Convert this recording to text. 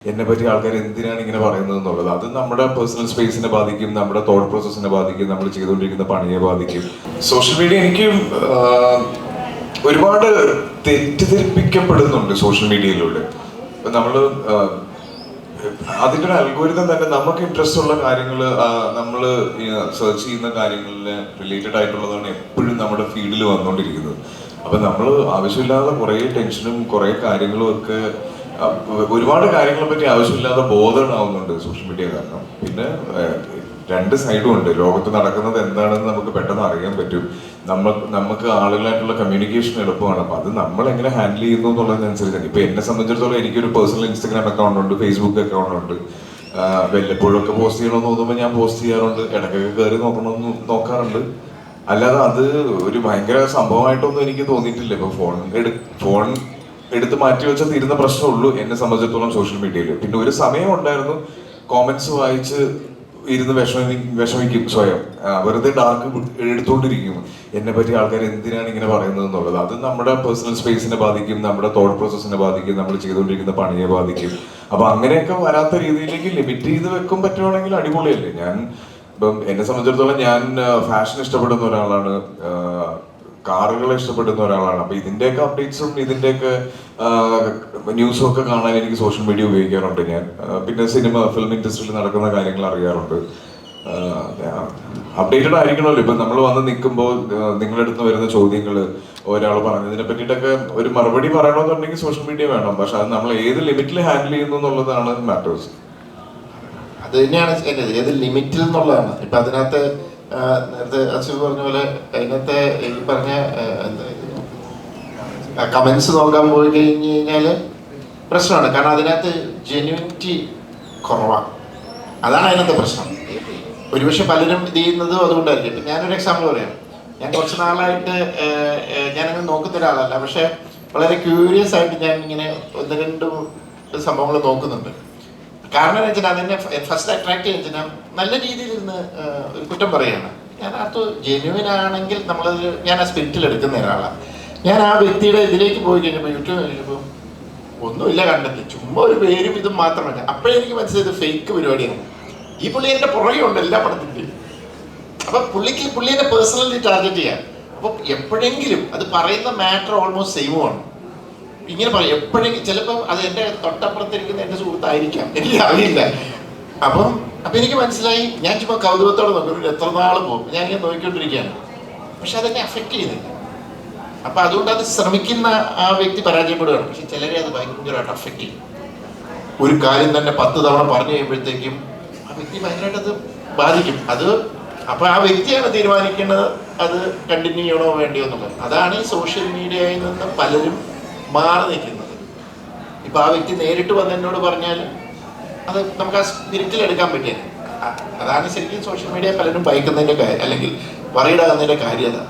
എന്നെ പറ്റി ആൾക്കാർ എന്തിനാണ് ഇങ്ങനെ പറയുന്നത് എന്നുള്ളത്. അത് നമ്മുടെ പേഴ്സണൽ സ്പേസിനെ ബാധിക്കും, നമ്മുടെ തോട്ട് പ്രോസസ്സിനെ ബാധിക്കും, നമ്മൾ ചെയ്തുകൊണ്ടിരിക്കുന്ന പണിയെ ബാധിക്കും. സോഷ്യൽ മീഡിയ എനിക്ക് ഒരുപാട് തെറ്റിദ്ധരിപ്പിക്കപ്പെടുന്നുണ്ട് സോഷ്യൽ മീഡിയയിലൂടെ. നമ്മൾ അതിൻ്റെ ഒരു അൽഗോരിതം തന്നെ നമുക്ക് ഇൻട്രസ്റ്റ് ഉള്ള കാര്യങ്ങൾ, നമ്മൾ സെർച്ച് ചെയ്യുന്ന കാര്യങ്ങളില് റിലേറ്റഡ് ആയിട്ടുള്ളതാണ് എപ്പോഴും നമ്മുടെ ഫീൽഡിൽ വന്നുകൊണ്ടിരിക്കുന്നത്. അപ്പൊ നമ്മൾ ആവശ്യമില്ലാതെ കുറേ ടെൻഷനും കുറേ കാര്യങ്ങളും ഒക്കെ, ഒരുപാട് കാര്യങ്ങളെ പറ്റി ആവശ്യമില്ലാതെ ബോധമാവുന്നുണ്ട് സോഷ്യൽ മീഡിയ കാരണം. പിന്നെ രണ്ട് സൈഡും ഉണ്ട്. ലോകത്ത് നടക്കുന്നത് എന്താണെന്ന് നമുക്ക് പെട്ടെന്ന് അറിയാൻ പറ്റും. നമുക്ക് ആളുകളായിട്ടുള്ള കമ്മ്യൂണിക്കേഷൻ എളുപ്പമാണ്. അപ്പൊ അത് നമ്മൾ എങ്ങനെ ഹാൻഡിൽ ചെയ്യുന്നു എന്നുള്ളതിനനുസരിച്ചാണ്. ഇപ്പൊ എന്നെ സംബന്ധിച്ചിടത്തോളം എനിക്കൊരു പേഴ്സണൽ ഇൻസ്റ്റഗ്രാം അക്കൗണ്ട് ഉണ്ട്, ഫേസ്ബുക്ക് അക്കൗണ്ട് ഉണ്ട്. വല്ലപ്പോഴൊക്കെ പോസ്റ്റ് ചെയ്യണമെന്ന് തോന്നുമ്പോൾ ഞാൻ പോസ്റ്റ് ചെയ്യാറുണ്ട്, ഇടയ്ക്കൊക്കെ കയറി നോക്കാറുണ്ട്. അല്ലാതെ അത് ഒരു ഭയങ്കര സംഭവമായിട്ടൊന്നും എനിക്ക് തോന്നിയിട്ടില്ല. ഇപ്പൊ ഫോൺ എടുത്ത് മാറ്റി വെച്ചാൽ തീരുന്ന പ്രശ്നമുള്ളൂ എന്നെ സംബന്ധിച്ചിടത്തോളം സോഷ്യൽ മീഡിയയിൽ. പിന്നെ ഒരു സമയം ഉണ്ടായിരുന്നു കോമന്റ്സ് വായിച്ച് ഇരുന്ന് വിഷമിക്കും സ്വയം, വെറുതെ ഡാർക്ക് എടുത്തുകൊണ്ടിരിക്കും. എന്നെ പറ്റി ആൾക്കാർ എന്തിനാണ് ഇങ്ങനെ പറയുന്നത് എന്നുള്ളത്. അത് നമ്മുടെ പേഴ്സണൽ സ്പേസിനെ ബാധിക്കും, നമ്മുടെ തോട്ട് പ്രോസസ്സിനെ ബാധിക്കും, നമ്മൾ ചെയ്തുകൊണ്ടിരിക്കുന്ന പണിയെ ബാധിക്കും. അപ്പൊ അങ്ങനെയൊക്കെ വരാത്ത രീതിയിലേക്ക് ലിമിറ്റ് ചെയ്ത് വെക്കും പറ്റുവാണെങ്കിൽ അടിപൊളിയല്ലേ. ഇപ്പം എന്നെ സംബന്ധിച്ചിടത്തോളം ഞാൻ ഫാഷൻ ഇഷ്ടപ്പെടുന്ന ഒരാളാണ്, കാറുകൾ ഇഷ്ടപ്പെടുന്ന ഒരാളാണ്. അപ്പൊ ഇതിന്റെയൊക്കെ അപ്ഡേറ്റ്സും ഇതിന്റെയൊക്കെ ന്യൂസും ഒക്കെ കാണാൻ എനിക്ക് സോഷ്യൽ മീഡിയ ഉപയോഗിക്കാറുണ്ട് ഞാൻ. പിന്നെ ഫിലിം ഇൻഡസ്ട്രിയിൽ നടക്കുന്ന കാര്യങ്ങൾ അറിയാറുണ്ട്. അപ്ഡേറ്റഡ് ആയിരിക്കണമല്ലോ. ഇപ്പൊ നമ്മൾ വന്ന് നിൽക്കുമ്പോൾ നിങ്ങളുടെ അടുത്ത് വരുന്ന ചോദ്യങ്ങൾ, ഒരാൾ പറഞ്ഞതിനെ പറ്റിയിട്ടൊക്കെ ഒരു മറുപടി പറയണമെന്നുണ്ടെങ്കിൽ സോഷ്യൽ മീഡിയ വേണം. പക്ഷെ അത് നമ്മൾ ഏത് ലിമിറ്റിൽ ഹാൻഡിൽ ചെയ്യുന്നു എന്നുള്ളതാണ് മാറ്റേഴ്സ്. അത് തന്നെയാണ് ഏത് ലിമിറ്റിൽ എന്നുള്ളതാണ്. ഇപ്പൊ അതിനകത്ത് നേരത്തെ അച്ഛൻ പറഞ്ഞ പോലെ അതിനകത്തെ ഈ പറഞ്ഞ കമന്റ്സ് നോക്കാൻ പോയി കഴിഞ്ഞ് കഴിഞ്ഞാല് പ്രശ്നമാണ്. കാരണം അതിനകത്ത് ജെന്യൂനിറ്റി കുറവാണ്. അതാണ് അതിനകത്തെ പ്രശ്നം. ഒരുപക്ഷെ പലരും ഇത് ചെയ്യുന്നത് അതുകൊണ്ടായിരിക്കും. ഇപ്പം ഞാനൊരു എക്സാമ്പിൾ പറയാം. ഞാൻ കുറച്ച് നാളായിട്ട് ഞാനങ്ങനെ നോക്കുന്ന ഒരാളല്ല, പക്ഷെ വളരെ ക്യൂരിയസ് ആയിട്ട് ഞാൻ ഇങ്ങനെ ഒന്ന് രണ്ട് സംഭവങ്ങൾ നോക്കുന്നുണ്ട്. കാരണം എന്ന് വെച്ചാൽ അതെന്നെ ഫസ്റ്റ് അട്രാക്ട് ചെയ്യുന്ന നല്ല രീതിയിൽ ഇരുന്ന് ഒരു കുറ്റം പറയുകയാണ്. ഞാൻ അത് ജെന്യുവൻ ആണെങ്കിൽ നമ്മളത് ഞാൻ ആ സ്പിരിറ്റിൽ എടുക്കുന്ന ഒരാളാണ്. ഞാൻ ആ വ്യക്തിയുടെ ഇതിലേക്ക് പോയി കഴിഞ്ഞപ്പോൾ യൂട്യൂബ് കഴിഞ്ഞപ്പോൾ ഒന്നുമില്ല കണ്ടെത്തി, ചുമ്മാ ഒരു പേരും ഇതും മാത്രമല്ല. അപ്പോഴെനിക്ക് മനസ്സിലായത് ഫേക്ക് പരിപാടിയാണ്. ഈ പുള്ളി എൻ്റെ പുറകെ ഉണ്ട് എല്ലാ പടത്തിൻ്റെയും. അപ്പം പുള്ളി എന്നെ പേഴ്സണലി ടാർഗറ്റ് ചെയ്യാം. അപ്പം എപ്പോഴെങ്കിലും അത് പറയുന്ന മാറ്റർ ഓൾമോസ്റ്റ് സെയിമുമാണ്. ഇങ്ങനെ പറയും എപ്പോഴെങ്കിലും. ചിലപ്പം അത് എൻ്റെ തൊട്ടപ്പുറത്തിരിക്കുന്ന എൻ്റെ സുഹൃത്തായിരിക്കാം, എനിക്ക് അറിയില്ല. അപ്പം എനിക്ക് മനസ്സിലായി. ഞാൻ ചുമ്മാ കൗതുകത്തോടെ നോക്കും, എത്ര നാൾ പോകും ഞാൻ ഇങ്ങനെ നോക്കിക്കൊണ്ടിരിക്കുകയാണ്. പക്ഷെ അതെന്നെ അഫക്റ്റ് ചെയ്യുന്നില്ല. അപ്പം അതുകൊണ്ട് അത് ശ്രമിക്കുന്ന ആ വ്യക്തി പരാജയപ്പെടുകയാണ്. പക്ഷെ ചിലരെ അത് ഭയങ്കരമായിട്ട് അഫക്റ്റ് ചെയ്യും. ഒരു കാര്യം തന്നെ 10 തവണ പറഞ്ഞു കഴിയുമ്പോഴത്തേക്കും ആ വ്യക്തി ഭയങ്കരമായിട്ട് അത് ബാധിക്കും. അപ്പൊ ആ വ്യക്തിയാണ് തീരുമാനിക്കുന്നത് അത് കണ്ടിന്യൂ ചെയ്യണോ വേണ്ടിയോ എന്നുള്ളത്. അതാണ് ഈ സോഷ്യൽ മീഡിയയിൽ നിന്ന് പലരും മാറി നിൽക്കുന്നത്. ഇപ്പൊ ആ വ്യക്തി നേരിട്ട് വന്ന് എന്നോട് പറഞ്ഞാൽ അത് നമുക്ക് ആ സ്പിരിറ്റിൽ എടുക്കാൻ പറ്റിയത്. അതാണ് ശരിക്കും സോഷ്യൽ മീഡിയ പലരും ഭയക്കുന്നതിന്റെ കാര്യം, അല്ലെങ്കിൽ വറീഡാകുന്നതിന്റെ കാര്യം. അതാണ്